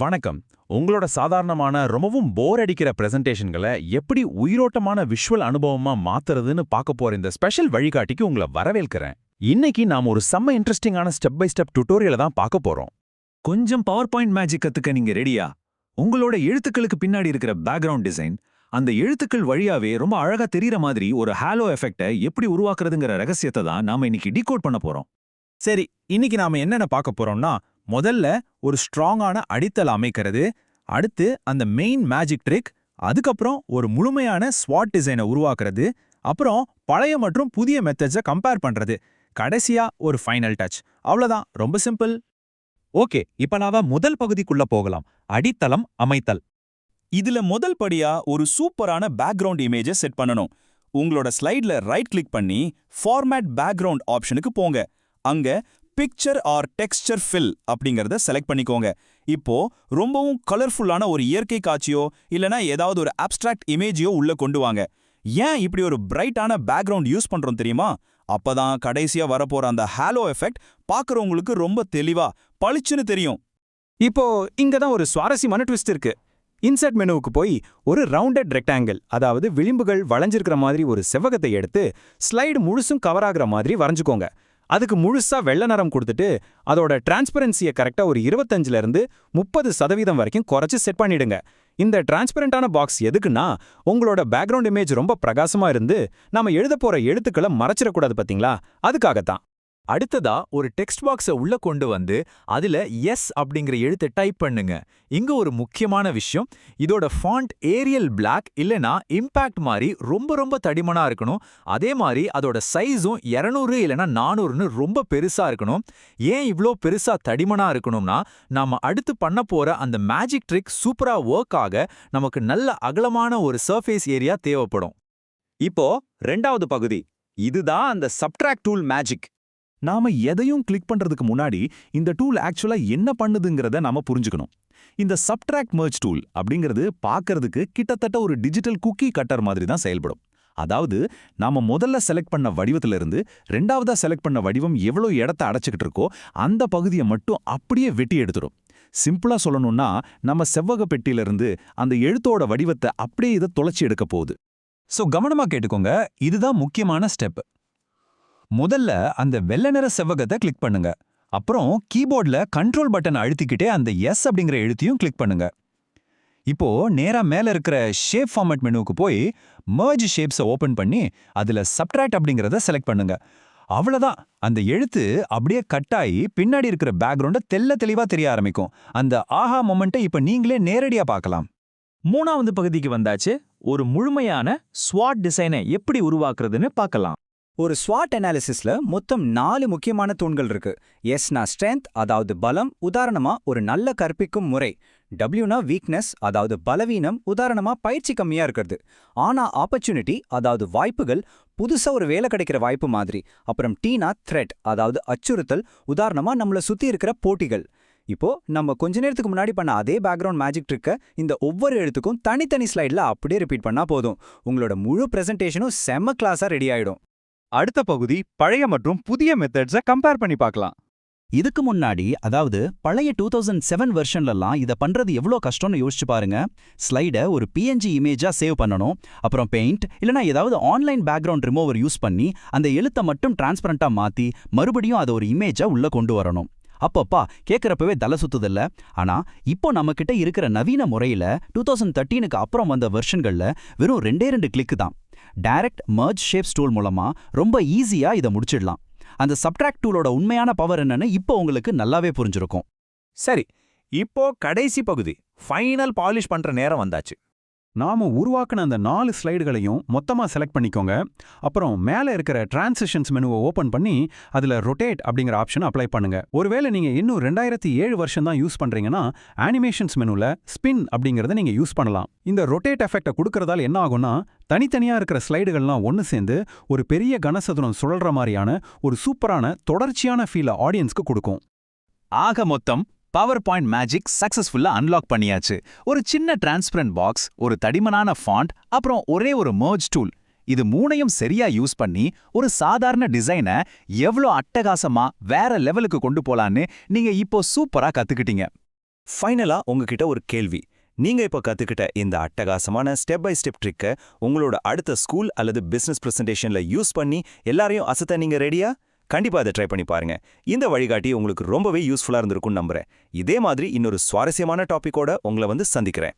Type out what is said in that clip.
வணக்கம். உங்களோட சாதாரணமான ரொம்பவும் போர் அடிக்கிற பிரசன்டேஷன்களை எப்படி உயிரோட்டமான விஷுவல் அனுபவமா மாத்துறதுன்னு பார்க்க போற இந்த ஸ்பெஷல் வழிகாட்டிக்கு உங்களை வரவேற்கிறேன். இன்னைக்கு நாம ஒரு செம்ம இன்ட்ரெஸ்டிங்கான ஸ்டெப் பை ஸ்டெப் டுட்டோரியலை தான் பார்க்க போறோம். கொஞ்சம் பவர் பாயிண்ட் மேஜிக் கத்துக்க நீங்க ரெடியா? உங்களோட எழுத்துக்களுக்கு பின்னாடி இருக்கிற பேக்ரவுண்ட் டிசைன், அந்த எழுத்துக்கள் வழியாவே ரொம்ப அழகா தெரியற மாதிரி ஒரு ஹாலோ எஃபெக்டை எப்படி உருவாக்குறதுங்கிற ரகசியத்தை தான் நாம இன்னைக்கு டீகோட் பண்ண போறோம். சரி, இன்னைக்கு நாம என்னென்ன பார்க்க போறோம்னா, முதல்ல ஒரு ஸ்ட்ராங்கான அடித்தள அமைக்கிறது, அடுத்து அந்த மெயின் மேஜிக் ட்ரிக், அதுக்கப்புறம் ஒரு முழுமையான ஸ்வாட் டிசைனை உருவாக்குறது, அப்புறம் பழைய மற்றும் புதிய மெத்தட்ஸை கம்பேர் பண்றது, கடைசியா ஒரு ஃபைனல் டச். அவ்வளவுதான், ரொம்ப சிம்பிள். ஓகே, இப்ப நாம முதல் பகுதிக்குள்ள போகலாம். அடித்தளம் அமைத்தல். இதுல முதல் படியா ஒரு சூப்பரான பேக்ரவுண்ட் இமேஜை செட் பண்ணணும். உங்களோட ஸ்லைட்ல ரைட் கிளிக் பண்ணி ஃபார்மேட் பேக்ரவுண்ட் ஆப்ஷனுக்கு போங்க. அங்க பிக்சர் ஆர் டெக்ஸ்சர் ஃபில் அப்படிங்கறத செலக்ட் பண்ணிக்கோங்க. இப்போ ரொம்பவும் கலர்ஃபுல்லான ஒரு இயற்கை காட்சியோ இல்லனா ஏதாவது ஒரு அப்ஸ்ட்ராக்ட் இமேஜியோ உள்ள கொண்டு வாங்க. ஏன் இப்படி ஒரு பிரைட்டான பேக்ரவுண்ட் யூஸ் பண்றோம் தெரியுமா? அப்பதான் கடைசியா வரப்போற அந்த ஹாலோ எஃபெக்ட் பார்க்கறவங்களுக்கு ரொம்ப தெளிவா பளிச்சுன்னு தெரியும். இப்போ இங்க தான் ஒரு சுவாரஸ்யமான ட்விஸ்ட் இருக்கு. இன்சர்ட் மெனுவுக்கு போய் ஒரு ரவுண்டட் ரெக்டாங்கிள், அதாவது விளிம்புகள் வளைஞ்சிருக்கிற மாதிரி ஒரு செவ்வகத்தை எடுத்து ஸ்லைடு முழுசும் கவர் ஆகுற மாதிரி வரைஞ்சுக்கோங்க. அதுக்கு முழுசா வெள்ளை நிறம் கொடுத்துட்டு அதோட டிரான்ஸ்பரன்சியை கரெக்டா ஒரு 25ல இருந்து 30% வரைக்கும் குறைச்சு செட் பண்ணிடுங்க. இந்த டிரான்ஸ்பரண்டான பாக்ஸ் எதுக்குன்னா, உங்களோட பேக்ரவுண்ட் இமேஜ் ரொம்ப பிரகாசமா இருந்து நாம எழுத போற எழுத்துக்களை மறைச்சிடக்கூடாது, பாத்தீங்களா? அதுக்காகத்தான். அடுத்ததா ஒரு டெக்ஸ்ட் பாக்ஸை உள்ள கொண்டு வந்து அதுல எஸ் அப்படிங்கிற எழுத்தை டைப் பண்ணுங்க. இங்க ஒரு முக்கியமான விஷயம், இதோட ஃபாண்ட் ஏரியல் பிளாக் இல்லனா இம்பாக்ட் மாதிரி ரொம்ப ரொம்ப தடிமனா இருக்கணும். அதே மாதிரி அதோட சைஸும் 200 இல்லனா 400ன்னு ரொம்ப பெருசா இருக்கணும். ஏன் இவ்ளோ பெருசா தடிமனா இருக்கணும்னா, நாம அடுத்து பண்ண போற அந்த மேஜிக் ட்ரிக் சூப்பரா ஒர்க் ஆக நமக்கு நல்ல அகலமான ஒரு சர்ஃபேஸ் ஏரியா தேவைப்படும். இப்போ ரெண்டாவது பகுதி. இதுதான் அந்த சப்ட்ராக்ட் டூல் மேஜிக். நாம எதையும் கிளிக் பண்றதுக்கு முன்னாடி இந்த டூல் ஆக்சுவலா என்ன பண்ணுதுங்கிறத நாம புரிஞ்சுக்கணும். இந்த சப்ட்ராக்ட் மெர்ஜ் டூல் அப்படிங்கிறது பார்க்கறதுக்கு கிட்டத்தட்ட ஒரு டிஜிட்டல் குக்கி கட்டர் மாதிரி தான் செயல்படும். அதாவது நாம முதல்ல செலக்ட் பண்ண வடிவத்துல இருந்து ரெண்டாவதா செலக்ட் பண்ண வடிவம் எவ்வளவு இடத்தை அடைச்சிக்கிட்டு இருக்கோ அந்த பகுதியை மட்டும் அப்படியே வெட்டி எடுத்துடும். சிம்பிளா சொல்லணும்னா, நம்ம செவ்வக பெட்டியிலிருந்து அந்த எழுத்தோட வடிவத்தை அப்படியே இதை தொலைச்சி எடுக்க போகுது. சோ கவனமா கேட்டுக்கோங்க, இதுதான் முக்கியமான ஸ்டெப். முதல்ல அந்த வெள்ளை நிற செவ்வகத்தை கிளிக் பண்ணுங்க. அப்புறம் கீபோர்ட்ல கண்ட்ரோல் பட்டன் அழுத்திக்கிட்டே அந்த எஸ் அப்படிங்கிற எழுத்தையும் கிளிக் பண்ணுங்க. இப்போ நேரா மேல இருக்கிற ஷேப் ஃபார்மேட் மெனுவுக்கு போய் மர்ஜ் ஷேப்ஸை ஓபன் பண்ணி அதுல சப்ட்ராக்ட் அப்படிங்கிறத செலக்ட் பண்ணுங்க. அவ்வளவுதான், அந்த எழுத்து அப்படியே கட் ஆகி பின்னாடி இருக்கிற பேக்ரவுண்ட தெளிவா தெரிய ஆரம்பிக்கும். அந்த ஆஹா மொமெண்ட்டை இப்ப நீங்களே நேரடியா பார்க்கலாம். மூணாவது பகுதிக்கு வந்தாச்சு. ஒரு முழுமையான ஸ்வாட் டிசைனை எப்படி உருவாக்குறதுன்னு பார்க்கலாம். ஒரு ஸ்வாட் அனாலிசிஸ்ல மொத்தம் 4 முக்கியமான தூண்கள் இருக்கு. எஸ்னா ஸ்ட்ரென்த், அதாவது பலம், உதாரணமா ஒரு நல்ல கற்பிக்கும் முறை. டபிள்யூனா வீக்னஸ், அதாவது பலவீனம், உதாரணமா பயிற்சி கம்மியா இருக்கிறது. ஆனா ஆப்பர்ச்சுனிட்டி, அதாவது வாய்ப்புகள், புதுசா ஒரு வேலை கிடைக்கிற வாய்ப்பு மாதிரி. அப்புறம் டீனா த்ரெட், அதாவது அச்சுறுத்தல், உதாரணமா நம்மள சுத்தி இருக்கிற போட்டிகள். இப்போ நம்ம கொஞ்ச நேரத்துக்கு முன்னாடி பண்ண அதே பேக்ரவுண்ட் மேஜிக் ட்ரிக்க இந்த ஒவ்வொரு எழுத்துக்கும் தனித்தனி ஸ்லைட்ல அப்படியே ரிப்பீட் பண்ணா போதும். உங்களோட முழு பிரசன்டேஷனும் செம்ம கிளாஸா ரெடி ஆயிடும். அடுத்த பகுதி பழைய மற்றும் புதிய மெத்தட்ஸை கம்பேர் பண்ணி பார்க்கலாம். இதுக்கு முன்னாடி, அதாவது பழைய 2007 வெர்ஷன்லலாம் இதை பண்றது எவ்வளோ கஷ்டம்னு யோசிச்சு பாருங்க. ஸ்லைடை ஒரு PNG இமேஜா சேவ் பண்ணணும், அப்புறம் பெயிண்ட் இல்லனா ஏதாவது ஆன்லைன் பேக்ரவுண்ட் ரிமூவர் யூஸ் பண்ணி அந்த எழுத்தை மட்டும் டிரான்ஸ்பரண்டா மாத்தி மறுபடியும் அதை ஒரு இமேஜா உள்ள கொண்டு வரணும். அப்பப்பா கேட்கறப்பவே தலை சுத்துதில்ல. ஆனா இப்போ நம்ம கிட்ட இருக்கிற நவீன முறையில 2013க்கு அப்புறம் வந்த வெர்ஷன்கள்ல வெறும் 2 கிளிக் தான். டைரக்ட் மர்ஜ் ஷேப்ஸ் டூல் மூலமா ரொம்ப ஈஸியா இதை முடிச்சிடலாம். அந்த சப்ட்ராக்ட் டூலோட உண்மையான பவர் என்னன்னு இப்போ உங்களுக்கு நல்லாவே புரிஞ்சிருக்கும். சரி, இப்போ கடைசி பகுதி ஃபைனல் பாலிஷ் பண்ற நேரம் வந்தாச்சு. நாம உருவாக்குன அந்த 4 ஸ்லைடுகளையும் மொத்தமா செலக்ட் பண்ணிக்கோங்க. அப்புறம் மேல இருக்கிற டிரான்சிஷன்ஸ் மெனுவை ஓபன் பண்ணி அதுல ரொட்டேட் அப்படிங்கிற ஆப்ஷன் அப்ளை பண்ணுங்க. ஒருவேளை நீங்க இன்னும் 2007 வருஷம் தான் யூஸ் பண்றீங்கன்னா அனிமேஷன்ஸ் மெனுல ஸ்பின் அப்படிங்கறத நீங்க யூஸ் பண்ணலாம். இந்த ரொட்டேட் எஃபெக்டை கொடுக்கறதால என்ன ஆகும்னா, தனித்தனியா இருக்கிற ஸ்லைடுகள்லாம் ஒன்னு சேர்ந்து ஒரு பெரிய கனசதுரம் சுழல்ற மாதிரியான ஒரு சூப்பரான தொடர்ச்சியான ஃபீலை ஆடியன்ஸ்க்கு கொடுக்கும். ஆக மொத்தம் பவர் பாயிண்ட் மேஜிக் சக்சஸ்ஃபுல்லா அன்லாக் பண்ணியாச்சு. ஒரு சின்ன டிரான்ஸ்பரண்ட் பாக்ஸ், ஒரு தடிமனான ஃபாண்ட், அப்புறம் ஒரே ஒரு மர்ஜ் டூல். இது மூணையும் சரியா யூஸ் பண்ணி ஒரு சாதாரண டிசைனை எவ்வளோ அட்டகாசமா வேற லெவலுக்கு கொண்டு போலான்னு நீங்க இப்போ சூப்பரா கத்துக்கிட்டீங்க. ஃபைனலா உங்ககிட்ட ஒரு கேள்வி. நீங்க இப்ப கத்துக்கிட்ட இந்த அட்டகாசமான ஸ்டெப் பை ஸ்டெப் ட்ரிக்கை உங்களோட அடுத்த ஸ்கூல் அல்லது பிசினஸ் பிரசன்டேஷன்ல யூஸ் பண்ணி எல்லாரையும் அசத்த நீங்க ரெடியா? கண்டிப்பா அதை ட்ரை பண்ணி பாருங்க. இந்த வழிகாட்டி உங்களுக்கு ரொம்பவே யூஸ்ஃபுல்லா இருந்திருக்கும்னு நம்புறேன். இதே மாதிரி இன்னொரு சுவாரஸ்யமான டாபிக்கோட உங்களை வந்து சந்திக்கிறேன்.